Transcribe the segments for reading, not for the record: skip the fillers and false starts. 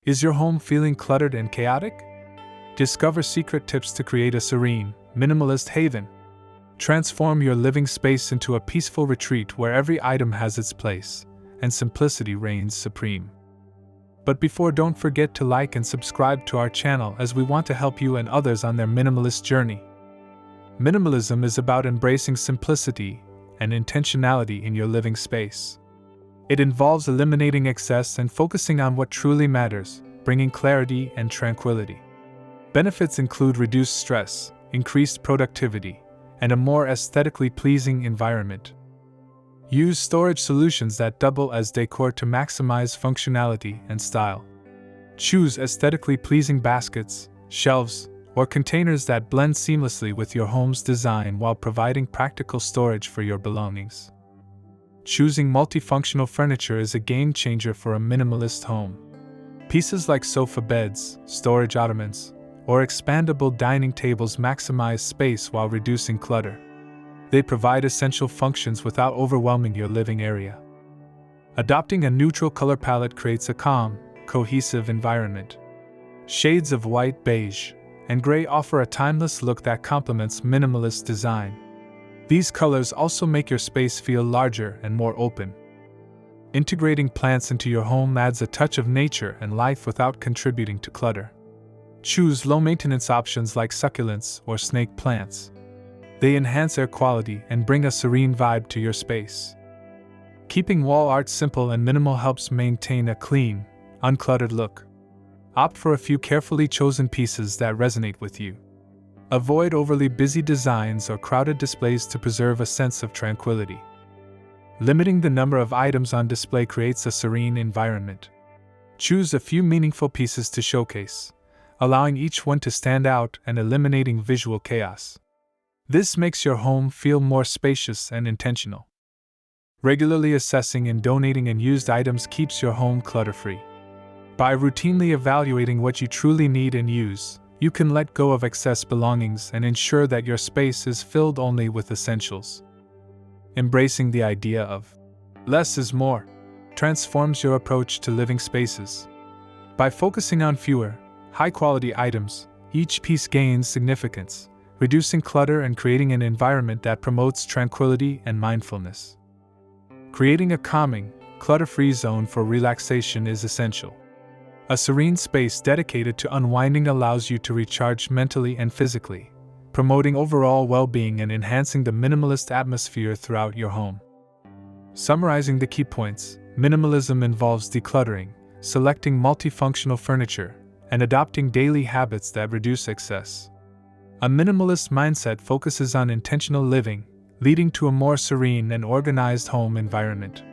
Is your home feeling cluttered and chaotic? Discover secret tips to create a serene, minimalist haven. Transform your living space into a peaceful retreat where every item has its place, and simplicity reigns supreme. But don't forget to like and subscribe to our channel as we want to help you and others on their minimalist journey. Minimalism is about embracing simplicity and intentionality in your living space. It involves eliminating excess and focusing on what truly matters, bringing clarity and tranquility. Benefits include reduced stress, increased productivity, and a more aesthetically pleasing environment. Use storage solutions that double as decor to maximize functionality and style. Choose aesthetically pleasing baskets, shelves, or containers that blend seamlessly with your home's design while providing practical storage for your belongings. Choosing multifunctional furniture is a game changer for a minimalist home. Pieces like sofa beds, storage ottomans, or expandable dining tables maximize space while reducing clutter. They provide essential functions without overwhelming your living area. Adopting a neutral color palette creates a calm, cohesive environment. Shades of white, beige, and gray offer a timeless look that complements minimalist design. These colors also make your space feel larger and more open. Integrating plants into your home adds a touch of nature and life without contributing to clutter. Choose low-maintenance options like succulents or snake plants. They enhance air quality and bring a serene vibe to your space. Keeping wall art simple and minimal helps maintain a clean, uncluttered look. Opt for a few carefully chosen pieces that resonate with you. Avoid overly busy designs or crowded displays to preserve a sense of tranquility. Limiting the number of items on display creates a serene environment. Choose a few meaningful pieces to showcase, allowing each one to stand out and eliminating visual chaos. This makes your home feel more spacious and intentional. Regularly assessing and donating unused items keeps your home clutter-free. By routinely evaluating what you truly need and use, you can let go of excess belongings and ensure that your space is filled only with essentials. Embracing the idea of less is more transforms your approach to living spaces. By focusing on fewer, high-quality items, each piece gains significance, reducing clutter and creating an environment that promotes tranquility and mindfulness. Creating a calming, clutter-free zone for relaxation is essential. A serene space dedicated to unwinding allows you to recharge mentally and physically, promoting overall well-being and enhancing the minimalist atmosphere throughout your home. Summarizing the key points, minimalism involves decluttering, selecting multifunctional furniture, and adopting daily habits that reduce excess. A minimalist mindset focuses on intentional living, leading to a more serene and organized home environment.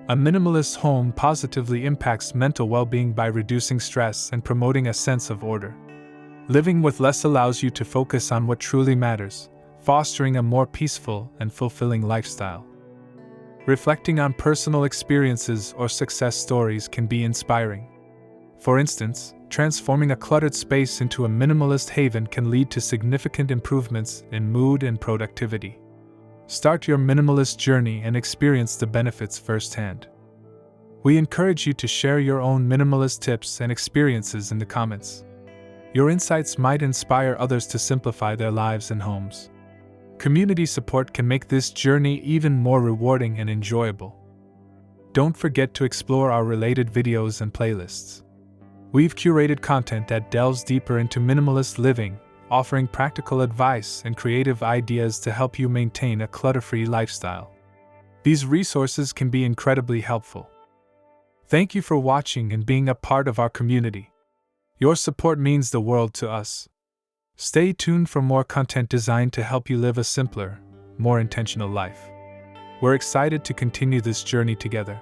A minimalist home positively impacts mental well-being by reducing stress and promoting a sense of order. Living with less allows you to focus on what truly matters, fostering a more peaceful and fulfilling lifestyle. Reflecting on personal experiences or success stories can be inspiring. For instance, transforming a cluttered space into a minimalist haven can lead to significant improvements in mood and productivity. Start your minimalist journey and experience the benefits firsthand. We encourage you to share your own minimalist tips and experiences in the comments. Your insights might inspire others to simplify their lives and homes. Community support can make this journey even more rewarding and enjoyable. Don't forget to explore our related videos and playlists. We've curated content that delves deeper into minimalist living, offering practical advice and creative ideas to help you maintain a clutter-free lifestyle. These resources can be incredibly helpful. Thank you for watching and being a part of our community. Your support means the world to us. Stay tuned for more content designed to help you live a simpler, more intentional life. We're excited to continue this journey together.